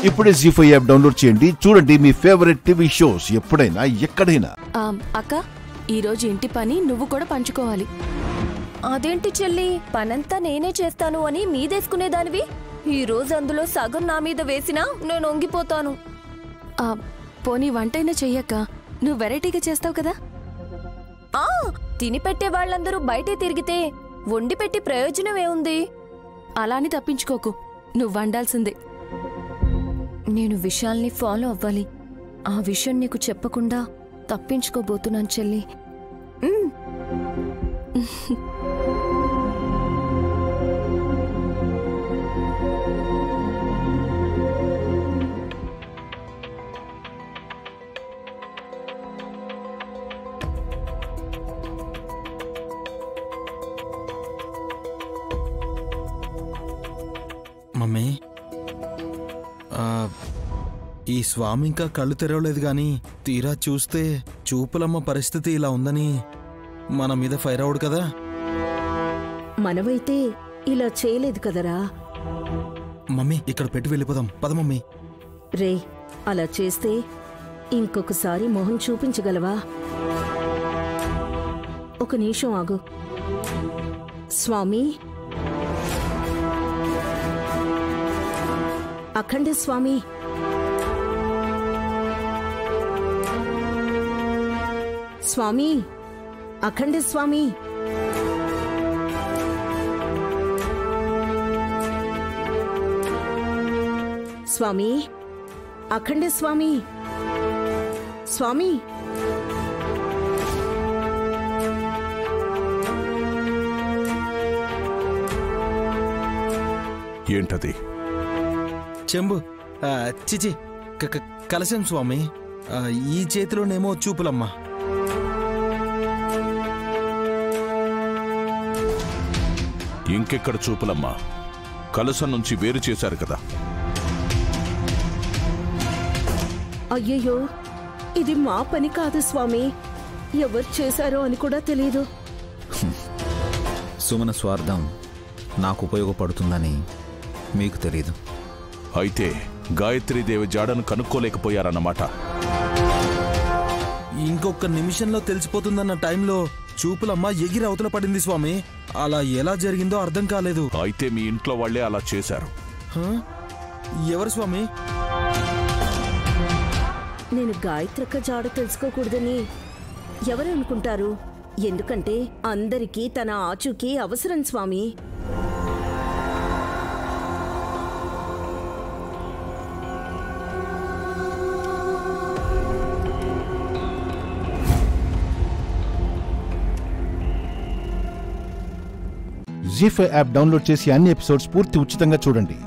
ఇప్పుడే జీ5 app download చేయండి. చూడండి మీ ఫేవరెట్ టీవీ షోస్ ఎప్పుడైనా ఎక్కడైనా. అక్క, ఈరోజు ఇంటి పని నువ్వు కూడా పంచుకోవాలి. అదేంటి చెల్లి, పనంతా నేనే చేస్తాను అని మీదేసుకునేదానివి. ఈ రోజు అందులో సగం నా మీద వేసినా నేను వంగిపోతాను. పోనీ వంటైనా చెయ్యక్క, నువ్వు వెరైటీగా చేస్తావు కదా. తిని పెట్టే వాళ్ళందరూ బయటే తిరిగితే వండి పెట్టి ప్రయోజనమే ఉంది. అలాని తప్పించుకోకు, నువ్వు వండాల్సిందే. నేను విషయాల్ని ఫాలో అవ్వాలి. ఆ విషయం నీకు చెప్పకుండా తప్పించుకోబోతున్నాను చెల్లి. మమ్మీ, ఈ స్వామి ఇంకా కళ్ళు తెరవలేదు గాని తీరా చూస్తే చూపులమ్మ పరిస్థితి ఇలా ఉందని మన మీద ఫైర్ అవుడు కదా. మనమైతే ఇలా చేయలేదు కదరా. మమ్మీ, ఇక్కడ పెట్టి వెళ్ళిపోదాం పద మమ్మీ. రే, అలా చేస్తే ఇంకొకసారి మొహం చూపించగలవా? ఒక నిమిషం ఆగు. స్వామి, అఖండ స్వామి, స్వామి, అఖండ స్వామి, స్వామి, అఖండ స్వామి, స్వామి. ఏంటది? చెంబు, చిచి, కలశం స్వామి. ఈ చేతిలోనేమో చూపులమ్మ. ఇంకెక్కడ చూపులమ్మా? కలశం నుంచి వేరు చేశారు కదా. అయ్యయ్యో, ఇది మా పని కాదు స్వామి. ఎవరు చేశారో అని కూడా తెలీదు. సుమన స్వార్థం నాకు ఉపయోగపడుతుందని మీకు తెలీదు. అయితే గాయత్రీదేవి జాడను కనుక్కోలేకపోయారన్నమాట. ఇంకొక నిమిషంలో తెలిసిపోతుందన్న టైంలో చూపులమ్మ ఎగిరి అవతల పడింది స్వామి. అలా ఎలా జరిగిందో అర్థం కాలేదు. అయితే మీ ఇంట్లో వాళ్లే అలా చేశారు. ఎవరు స్వామి? నేను గాయత్రక్క జాడ తెలుసుకోకూడదని ఎవరు అనుకుంటారు? ఎందుకంటే అందరికీ తన ఆచూకీ అవసరం స్వామి. జీ5 యాప్ డౌన్లోడ్ చేసి అన్ని ఎపిసోడ్స్ పూర్తి ఉచితంగా చూడండి.